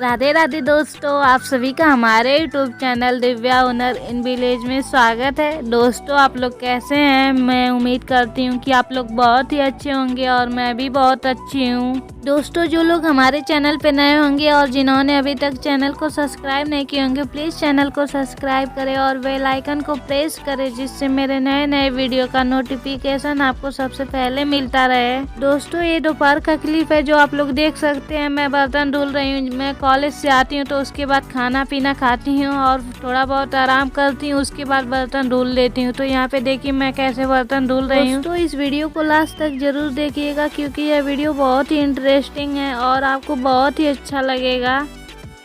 राधे राधे दोस्तों, आप सभी का हमारे YouTube channel Divya owner in village में स्वागत है। दोस्तों, आप लोग कैसे हैं? मैं उम्मीद करती हूँ कि आप लोग बहुत ही अच्छे होंगे और मैं भी बहुत अच्छी हूँ। दोस्तों, जो लोग हमारे चैनल पे नए होंगे और जिन्होंने अभी तक चैनल को सब्सक्राइब नहीं किए होंगे, प्लीज़ चैनल को सब्सक्राइब करें और बेल आइकन को प्रेस करें, जिससे मेरे नए नए वीडियो का नोटिफिकेशन आपको सबसे पहले मिलता रहे। दोस्तों, ये दोपहर का क्लिप है जो आप लोग देख सकते हैं। मैं बर्तन धुल रही हूँ। मैं कॉलेज से आती हूँ तो उसके बाद खाना पीना खाती हूँ और थोड़ा बहुत आराम करती हूँ, उसके बाद बर्तन धुल लेती हूँ। तो यहाँ पे देखिए मैं कैसे बर्तन धुल रही हूँ। तो इस वीडियो को लास्ट तक जरूर देखिएगा, क्योंकि यह वीडियो बहुत ही इंटरेस्टिंग है और आपको बहुत ही अच्छा लगेगा।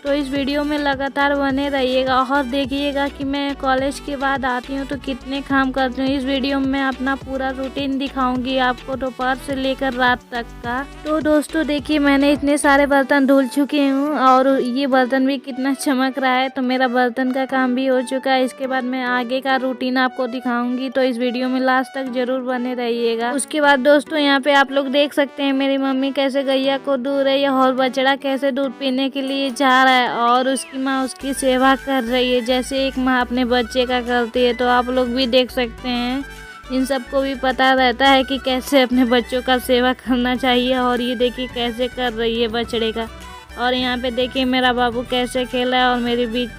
तो इस वीडियो में लगातार बने रहिएगा और देखिएगा कि मैं कॉलेज के बाद आती हूँ तो कितने काम करती हूँ। इस वीडियो में मैं अपना पूरा रूटीन दिखाऊंगी आपको, दोपहर से लेकर रात तक का। तो दोस्तों देखिए, मैंने इतने सारे बर्तन धुल चुकी हूँ और ये बर्तन भी कितना चमक रहा है। तो मेरा बर्तन का काम भी हो चुका है। इसके बाद मैं आगे का रूटीन आपको दिखाऊंगी, तो इस वीडियो में लास्ट तक जरूर बने रहिएगा। उसके बाद दोस्तों, यहाँ पे आप लोग देख सकते हैं मेरी मम्मी कैसे गैया को दूध रही है और बछड़ा कैसे दूध पीने के लिए जा रहा है और उसकी माँ उसकी सेवा कर रही है, जैसे एक माँ अपने बच्चे का करती है। तो आप लोग भी देख सकते हैं, इन सबको भी पता रहता है कि कैसे अपने बच्चों का सेवा करना चाहिए। और ये देखिए कैसे कर रही है बछड़े का। और यहाँ पे देखिए मेरा बाबू कैसे खेला है और मेरी बीच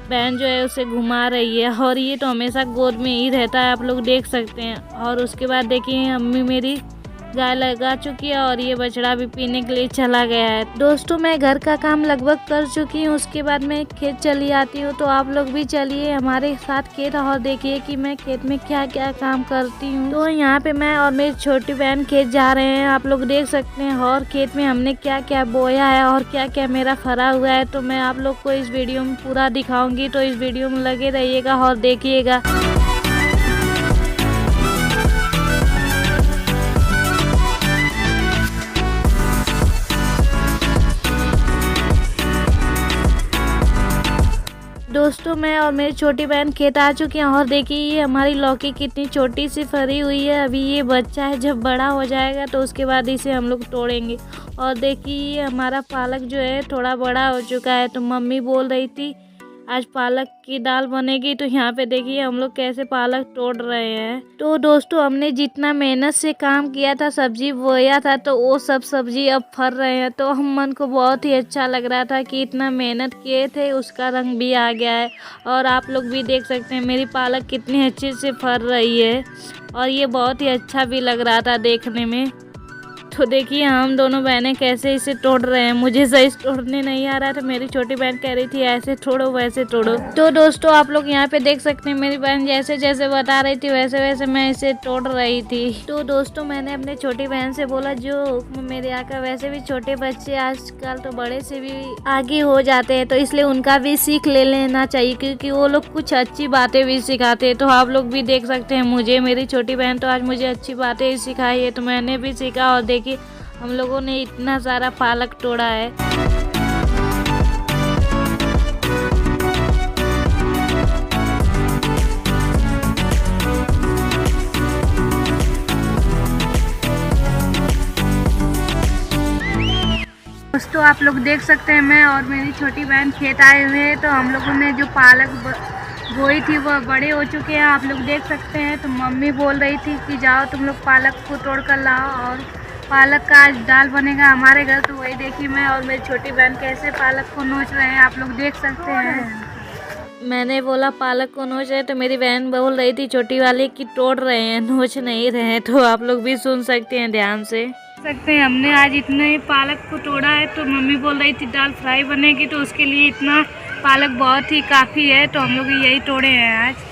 बहन जो है उसे घुमा रही है। और ये तो हमेशा गोद में ही रहता है, आप लोग देख सकते हैं। और उसके बाद देखिए अम्मी मेरी गाय लगा चुकी है और ये बछड़ा भी पीने के लिए चला गया है। दोस्तों, मैं घर का काम लगभग कर चुकी हूँ। उसके बाद मैं खेत चली आती हूँ। तो आप लोग भी चलिए हमारे साथ खेत और देखिए कि मैं खेत में क्या क्या काम करती हूँ। तो यहाँ पे मैं और मेरी छोटी बहन खेत जा रहे हैं, आप लोग देख सकते हैं। और खेत में हमने क्या क्या बोया है और क्या क्या मेरा फरा हुआ है, तो मैं आप लोग को इस वीडियो में पूरा दिखाऊंगी। तो इस वीडियो में लगे रहिएगा और देखिएगा। दोस्तों, मैं और मेरी छोटी बहन खेत आ चुकी हैं और देखिए ये हमारी लौकी कितनी छोटी सी फरी हुई है। अभी ये बच्चा है, जब बड़ा हो जाएगा तो उसके बाद इसे हम लोग तोड़ेंगे। और देखिए ये हमारा पालक जो है थोड़ा बड़ा हो चुका है। तो मम्मी बोल रही थी आज पालक की दाल बनेगी। तो यहाँ पे देखिए हम लोग कैसे पालक तोड़ रहे हैं। तो दोस्तों, हमने जितना मेहनत से काम किया था, सब्जी बोया था, तो वो सब सब्जी अब फर रहे हैं। तो हम मन को बहुत ही अच्छा लग रहा था कि इतना मेहनत किए थे, उसका रंग भी आ गया है। और आप लोग भी देख सकते हैं मेरी पालक कितनी अच्छे से फर रही है और ये बहुत ही अच्छा भी लग रहा था देखने में। तो देखिए हम दोनों बहनें कैसे इसे तोड़ रहे हैं। मुझे सही तोड़ने नहीं आ रहा था, मेरी छोटी बहन कह रही थी ऐसे तोड़ो वैसे तोड़ो। तो दोस्तों, आप लोग यहाँ पे देख सकते हैं मेरी बहन जैसे जैसे बता रही थी वैसे वैसे मैं इसे तोड़ रही थी। तो दोस्तों, मैंने अपने छोटी बहन से बोला जो हुक्म मेरे आका। वैसे भी छोटे बच्चे आजकल तो बड़े से भी आगे हो जाते हैं, तो इसलिए उनका भी सीख ले लेना चाहिए, क्योंकि वो लोग कुछ अच्छी बातें भी सिखाते हैं। तो आप लोग भी देख सकते हैं मुझे मेरी छोटी बहन तो आज मुझे अच्छी बातें ही सिखाई है, तो मैंने भी सीखा। और देखिए हम लोगों ने इतना सारा पालक तोड़ा है। दोस्तों, आप लोग देख सकते हैं मैं और मेरी छोटी बहन खेत आए हुए हैं। तो हम लोगों ने जो पालक बोई थी वो बड़े हो चुके हैं, आप लोग देख सकते हैं। तो मम्मी बोल रही थी कि जाओ तुम लोग पालक को तोड़ कर लाओ और पालक का आज दाल बनेगा हमारे घर। तो वही देखिए मैं और मेरी छोटी बहन कैसे पालक को नोच रहे हैं, आप लोग देख सकते हैं। मैंने बोला पालक को नोच रहे, तो मेरी बहन बोल रही थी छोटी वाली कि तोड़ रहे हैं, नोच नहीं रहे हैं। तो आप लोग भी सुन सकते हैं ध्यान से। सकते हैं हमने आज इतना ही पालक को तोड़ा है। तो मम्मी बोल रही थी दाल फ्राई बनेगी, तो उसके लिए इतना पालक बहुत ही काफ़ी है। तो हम लोग यही तोड़े हैं आज।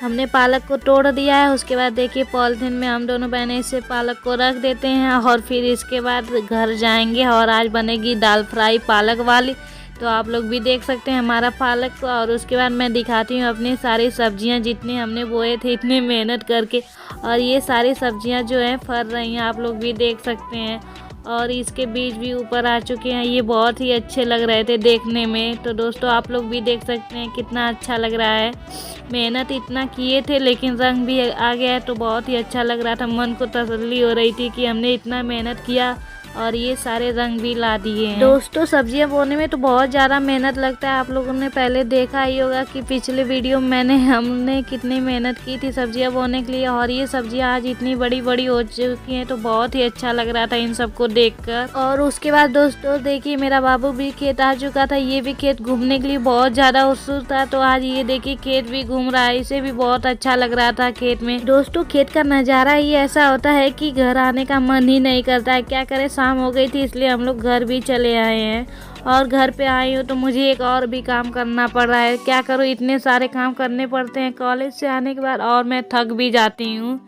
हमने पालक को तोड़ दिया है। उसके बाद देखिए पॉलिथीन में हम दोनों बहनें इसे पालक को रख देते हैं और फिर इसके बाद घर जाएंगे और आज बनेगी दाल फ्राई पालक वाली। तो आप लोग भी देख सकते हैं हमारा पालक को। और उसके बाद मैं दिखाती हूँ अपनी सारी सब्जियाँ जितनी हमने बोए थे इतने मेहनत करके। और ये सारी सब्जियाँ जो हैं फर रही हैं, आप लोग भी देख सकते हैं। और इसके बीज भी ऊपर आ चुके हैं, ये बहुत ही अच्छे लग रहे थे देखने में। तो दोस्तों, आप लोग भी देख सकते हैं कितना अच्छा लग रहा है। मेहनत इतना किए थे लेकिन रंग भी आ गया है, तो बहुत ही अच्छा लग रहा था। मन को तसल्ली हो रही थी कि हमने इतना मेहनत किया और ये सारे रंग भी ला दिए हैं। दोस्तों सब्जियां बोने में तो बहुत ज़्यादा मेहनत लगता है। आप लोगों ने पहले देखा ही होगा कि पिछले वीडियो में हमने कितनी मेहनत की थी सब्जियां बोने के लिए, और ये सब्जियां आज इतनी बड़ी बड़ी हो चुकी हैं तो बहुत ही अच्छा लग रहा था इन सबको देखकर। और उसके बाद दोस्तों देखिए मेरा बाबू भी खेत आ चुका था। ये भी खेत घूमने के लिए बहुत ज़्यादा उत्सुक था, तो आज ये देखिए खेत भी घूम रहा है। इसे भी बहुत अच्छा लग रहा था खेत में। दोस्तों खेत का नज़ारा ही ऐसा होता है कि घर आने का मन ही नहीं करता है। क्या करें, शाम हो गई थी इसलिए हम लोग घर भी चले आए हैं। और घर पे आई हूँ तो मुझे एक और भी काम करना पड़ रहा है। क्या करूँ, इतने सारे काम करने पड़ते हैं कॉलेज से आने के बाद, और मैं थक भी जाती हूँ।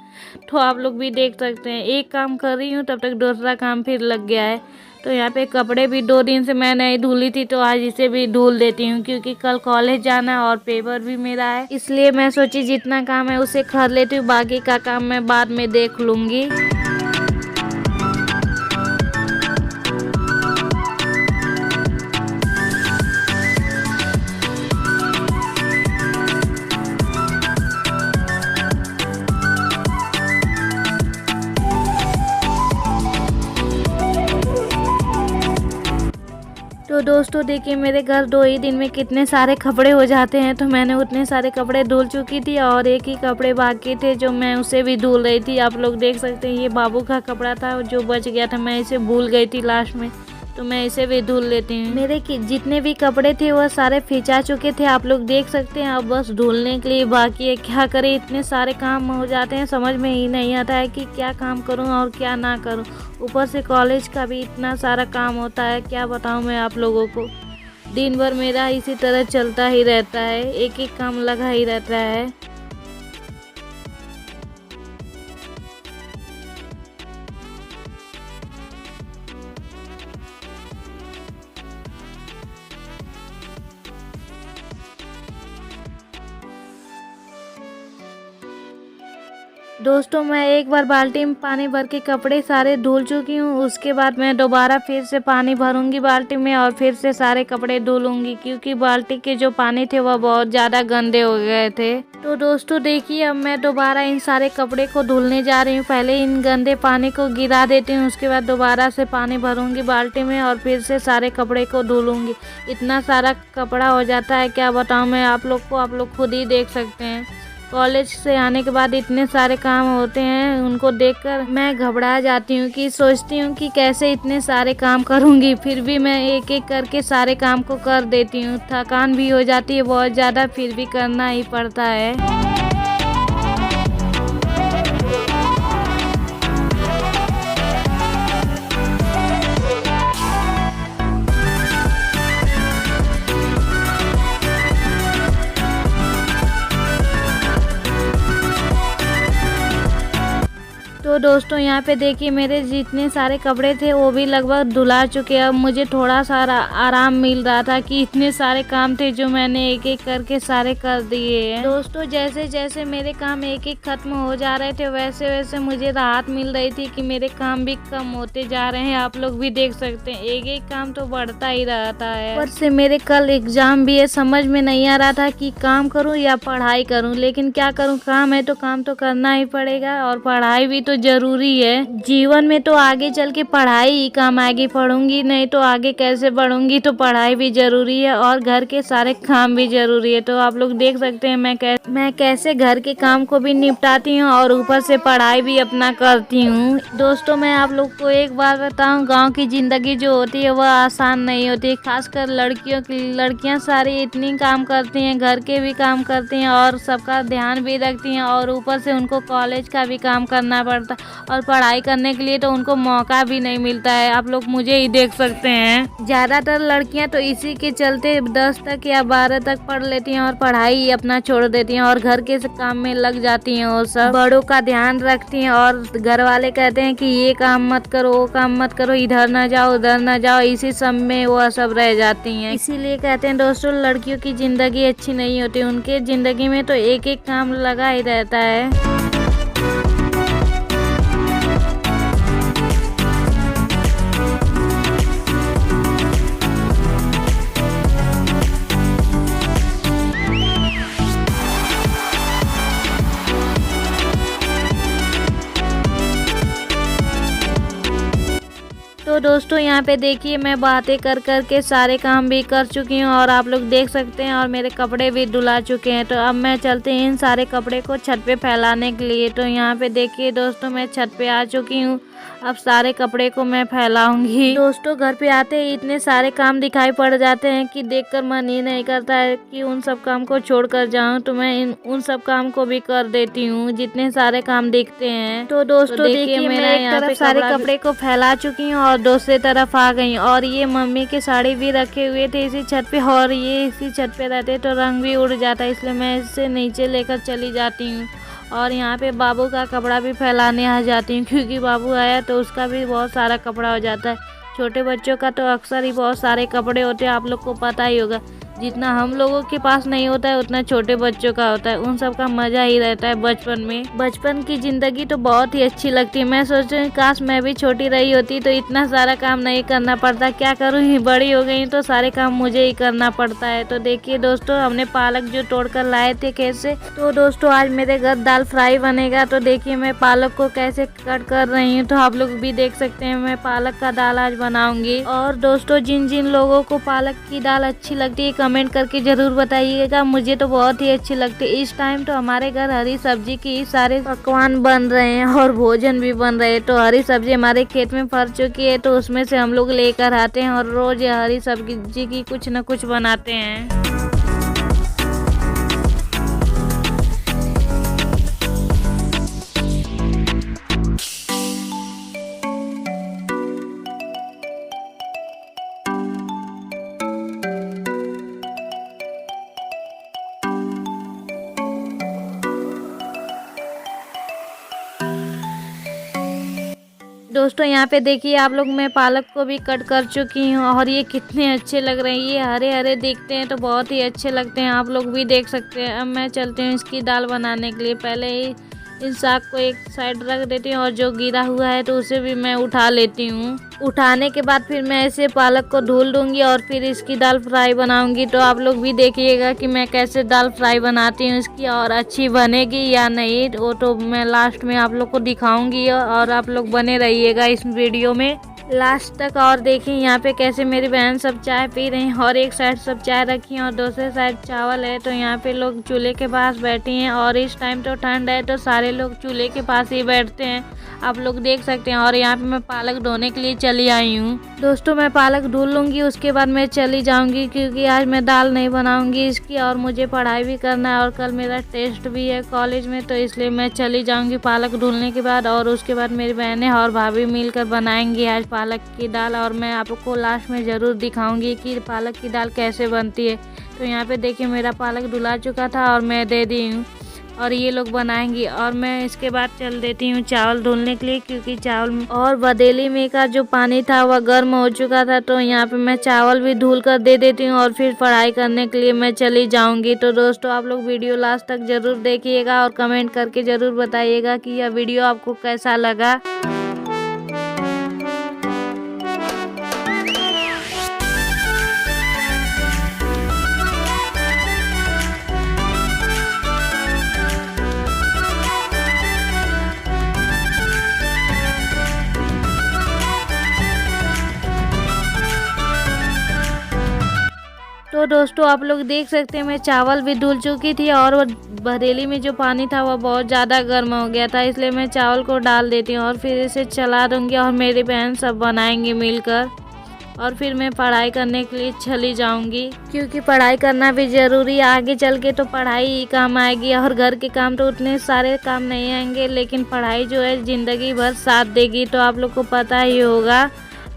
तो आप लोग भी देख सकते हैं, एक काम कर रही हूँ तब तक दूसरा काम फिर लग गया है। तो यहाँ पे कपड़े भी 2 दिन से मैं नहीं धुली थी, तो आज इसे भी धुल देती हूँ क्योंकि कल कॉलेज जाना है और पेपर भी मेरा है। इसलिए मैं सोची जितना काम है उसे कर लेती हूँ, बाकी का काम मैं बाद में देख लूँगी। तो दोस्तों देखिए मेरे घर 2 ही दिन में कितने सारे कपड़े हो जाते हैं। तो मैंने उतने सारे कपड़े धुल चुकी थी और एक ही कपड़े बाकी थे जो मैं उसे भी धुल रही थी। आप लोग देख सकते हैं ये बाबू का कपड़ा था जो बच गया था, मैं इसे भूल गई थी लास्ट में, तो मैं इसे भी धुल लेती हूँ। मेरे जितने भी कपड़े थे वह सारे खिंचा चुके थे, आप लोग देख सकते हैं। अब बस धुलने के लिए बाकी है। क्या करें, इतने सारे काम हो जाते हैं, समझ में ही नहीं आता है कि क्या काम करूं और क्या ना करूं। ऊपर से कॉलेज का भी इतना सारा काम होता है, क्या बताऊं मैं आप लोगों को। दिन भर मेरा इसी तरह चलता ही रहता है, एक एक काम लगा ही रहता है। दोस्तों मैं एक बार बाल्टी में पानी भर के कपड़े सारे धुल चुकी हूँ। उसके बाद मैं दोबारा फिर से पानी भरूंगी बाल्टी में और फिर से सारे कपड़े धुलूंगी, क्योंकि बाल्टी के जो पानी थे वह बहुत ज़्यादा गंदे हो गए थे। तो दोस्तों देखिए अब मैं दोबारा इन सारे कपड़े को धुलने जा रही हूँ। पहले इन गंदे पानी को गिरा देती हूँ, उसके बाद दोबारा से पानी भरूंगी बाल्टी में और फिर से सारे कपड़े को धुलूंगी। इतना सारा कपड़ा हो जाता है, क्या बताऊँ मैं आप लोग को, आप लोग खुद ही देख सकते हैं। कॉलेज से आने के बाद इतने सारे काम होते हैं, उनको देखकर मैं घबरा जाती हूँ कि सोचती हूँ कि कैसे इतने सारे काम करूँगी। फिर भी मैं एक एक करके सारे काम को कर देती हूँ। थकान भी हो जाती है बहुत ज़्यादा, फिर भी करना ही पड़ता है। तो दोस्तों यहाँ पे देखिए मेरे जितने सारे कपड़े थे वो भी लगभग धुला चुके हैं। अब मुझे थोड़ा सा आराम मिल रहा था कि इतने सारे काम थे जो मैंने एक एक करके सारे कर दिए हैं। दोस्तों जैसे जैसे मेरे काम एक एक खत्म हो जा रहे थे वैसे वैसे मुझे राहत मिल रही थी कि मेरे काम भी कम होते जा रहे हैं। आप लोग भी देख सकते हैं एक एक काम तो बढ़ता ही रहता है। ऊपर से मेरे कल एग्जाम भी है, समझ में नहीं आ रहा था कि काम करूँ या पढ़ाई करूँ, लेकिन क्या करूँ, काम है तो काम तो करना ही पड़ेगा और पढ़ाई भी तो जरूरी है। जीवन में तो आगे चल के पढ़ाई ही काम आएगी, पढ़ूंगी नहीं तो आगे कैसे बढ़ूंगी। तो पढ़ाई भी जरूरी है और घर के सारे काम भी जरूरी है। तो आप लोग देख सकते हैं मैं कैसे घर के काम को भी निपटाती हूँ और ऊपर से पढ़ाई भी अपना करती हूँ। दोस्तों मैं आप लोग को एक बात बताऊँ, गाँव की जिंदगी जो होती है वह आसान नहीं होती। खासकर लड़कियाँ सारी इतनी काम करती हैं, घर के भी काम करती हैं और सबका ध्यान भी रखती हैं और ऊपर से उनको कॉलेज का भी काम करना पड़ता और पढ़ाई करने के लिए तो उनको मौका भी नहीं मिलता है। आप लोग मुझे ही देख सकते हैं, ज्यादातर लड़कियां तो इसी के चलते 10 तक या 12 तक पढ़ लेती हैं और पढ़ाई ही अपना छोड़ देती हैं और घर के काम में लग जाती हैं। वो सब बड़ों का ध्यान रखती हैं और घर वाले कहते हैं कि ये काम मत करो, वो काम मत करो, इधर न जाओ उधर न जाओ, इसी सब में वो सब रह जाती हैं। इसीलिए कहते हैं दोस्तों लड़कियों की जिंदगी अच्छी नहीं होती, उनके जिंदगी में तो एक एक काम लगा ही रहता है। तो दोस्तों यहाँ पे देखिए मैं बातें कर कर के सारे काम भी कर चुकी हूँ और आप लोग देख सकते हैं, और मेरे कपड़े भी धुला चुके हैं। तो अब मैं चलते हैं इन सारे कपड़े को छत पे फैलाने के लिए। तो यहाँ पे देखिए दोस्तों मैं छत पे आ चुकी हूँ। अब सारे कपड़े को मैं फैलाऊंगी। दोस्तों घर पे आते ही इतने सारे काम दिखाई पड़ जाते हैं कि देखकर मन ही नहीं करता है कि उन सब काम को छोड़ कर जाऊं। तो मैं उन सब काम को भी कर देती हूँ जितने सारे काम दिखते हैं। तो दोस्तों देखिए मैं एक तरफ सारे कपड़े को फैला चुकी हूँ और दूसरी तरफ आ गई। और ये मम्मी के साड़ी भी रखे हुए थे इसी छत पे, और ये इसी छत पे रहते तो रंग भी उड़ जाता, इसलिए मैं इसे नीचे लेकर चली जाती हूँ। और यहाँ पे बाबू का कपड़ा भी फैलाने आ जाती हूँ, क्योंकि बाबू आया तो उसका भी बहुत सारा कपड़ा हो जाता है। छोटे बच्चों का तो अक्सर ही बहुत सारे कपड़े होते हैं, आप लोग को पता ही होगा। जितना हम लोगों के पास नहीं होता है उतना छोटे बच्चों का होता है। उन सब का मजा ही रहता है बचपन में। बचपन की जिंदगी तो बहुत ही अच्छी लगती है। मैं सोच रही हूँ काश मैं भी छोटी रही होती तो इतना सारा काम नहीं करना पड़ता। क्या करूँ, बड़ी हो गई तो सारे काम मुझे ही करना पड़ता है। तो देखिए दोस्तों हमने पालक जो तोड़ कर लाए थे खेत से, तो दोस्तों आज मेरे घर दाल फ्राई बनेगा। तो देखिए मैं पालक को कैसे कट कर रही हूँ, तो आप लोग भी देख सकते हैं। मैं पालक का दाल आज बनाऊंगी। और दोस्तों जिन जिन लोगों को पालक की दाल अच्छी लगती है कमेंट करके जरूर बताइएगा। मुझे तो बहुत ही अच्छी लगती है। इस टाइम तो हमारे घर हरी सब्जी की सारे पकवान बन रहे हैं और भोजन भी बन रहे हैं। तो हरी सब्जी हमारे खेत में फर चुकी है, तो उसमें से हम लोग लेकर आते हैं और रोज हरी सब्जी की कुछ न कुछ बनाते हैं। दोस्तों यहाँ पे देखिए आप लोग, मैं पालक को भी कट कर चुकी हूँ और ये कितने अच्छे लग रहे हैं। ये हरे हरे दिखते हैं तो बहुत ही अच्छे लगते हैं, आप लोग भी देख सकते हैं। अब मैं चलती हूँ इसकी दाल बनाने के लिए। पहले ही इन साग को एक साइड रख देती हूँ और जो गिरा हुआ है तो उसे भी मैं उठा लेती हूँ। उठाने के बाद फिर मैं ऐसे पालक को धुल दूंगी और फिर इसकी दाल फ्राई बनाऊंगी। तो आप लोग भी देखिएगा कि मैं कैसे दाल फ्राई बनाती हूँ इसकी, और अच्छी बनेगी या नहीं वो तो मैं लास्ट में आप लोग को दिखाऊंगी। और आप लोग बने रहिएगा इस वीडियो में लास्ट तक। और देखिए यहाँ पे कैसे मेरी बहन सब चाय पी रही हैं, और एक साइड सब चाय रखी है और दूसरे साइड चावल है। तो यहाँ पे लोग चूल्हे के पास बैठे हैं, और इस टाइम तो ठंड है तो सारे लोग चूल्हे के पास ही बैठते हैं, आप लोग देख सकते हैं। और यहाँ पे मैं पालक धोने के लिए चली आई हूँ। दोस्तों मैं पालक धुल लूँगी, उसके बाद मैं चली जाऊँगी, क्योंकि आज मैं दाल नहीं बनाऊँगी इसकी, और मुझे पढ़ाई भी करना है और कल मेरा टेस्ट भी है कॉलेज में। तो इसलिए मैं चली जाऊँगी पालक धुलने के बाद। और उसके बाद मेरी बहनें और भाभी मिलकर बनाएंगी आज पालक की दाल, और मैं आपको लास्ट में ज़रूर दिखाऊंगी कि पालक की दाल कैसे बनती है। तो यहाँ पे देखिए मेरा पालक धुला चुका था और मैं दे दी हूँ, और ये लोग बनाएंगी। और मैं इसके बाद चल देती हूँ चावल धुलने के लिए, क्योंकि चावल और बदेली में का जो पानी था वह गर्म हो चुका था। तो यहाँ पे मैं चावल भी धुल कर दे देती हूँ और फिर पढ़ाई करने के लिए मैं चली जाऊँगी। तो दोस्तों आप लोग वीडियो लास्ट तक ज़रूर देखिएगा और कमेंट करके ज़रूर बताइएगा कि यह वीडियो आपको कैसा लगा। तो दोस्तों आप लोग देख सकते हैं मैं चावल भी धुल चुकी थी, और वो बरेली में जो पानी था वह बहुत ज़्यादा गर्म हो गया था, इसलिए मैं चावल को डाल देती हूँ और फिर इसे चला दूँगी और मेरी बहन सब बनाएंगे मिलकर। और फिर मैं पढ़ाई करने के लिए चली जाऊंगी, क्योंकि पढ़ाई करना भी ज़रूरी है। आगे चल के तो पढ़ाई ही काम आएगी, और घर के काम तो उतने सारे काम नहीं आएंगे, लेकिन पढ़ाई जो है ज़िंदगी भर साथ देगी, तो आप लोग को पता ही होगा।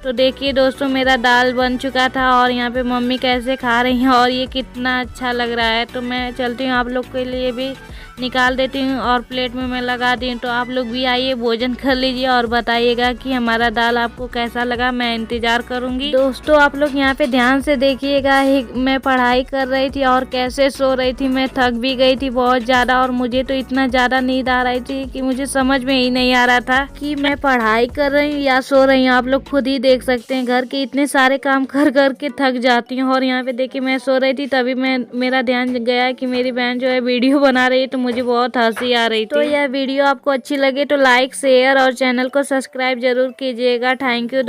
तो देखिए दोस्तों मेरा दाल बन चुका था, और यहाँ पे मम्मी कैसे खा रही हैं और ये कितना अच्छा लग रहा है। तो मैं चलती हूँ, आप लोग के लिए भी निकाल देती हूँ और प्लेट में मैं लगा दी हूँ। तो आप लोग भी आइए भोजन कर लीजिए और बताइएगा कि हमारा दाल आपको कैसा लगा, मैं इंतज़ार करूँगी। दोस्तों आप लोग यहाँ पे ध्यान से देखिएगा, मैं पढ़ाई कर रही थी और कैसे सो रही थी। मैं थक भी गई थी बहुत ज़्यादा, और मुझे तो इतना ज़्यादा नींद आ रही थी कि मुझे समझ में ही नहीं आ रहा था कि मैं पढ़ाई कर रही हूँ या सो रही हूँ। आप लोग खुद ही देख सकते हैं, घर के इतने सारे काम कर कर के थक जाती हूँ। और यहाँ पे देखिए मैं सो रही थी, तभी मेरा ध्यान गया कि मेरी बहन जो है वीडियो बना रही है, तो मुझे बहुत हंसी आ रही थी। तो यह वीडियो आपको अच्छी लगे तो लाइक शेयर और चैनल को सब्सक्राइब जरूर कीजिएगा। Thank you.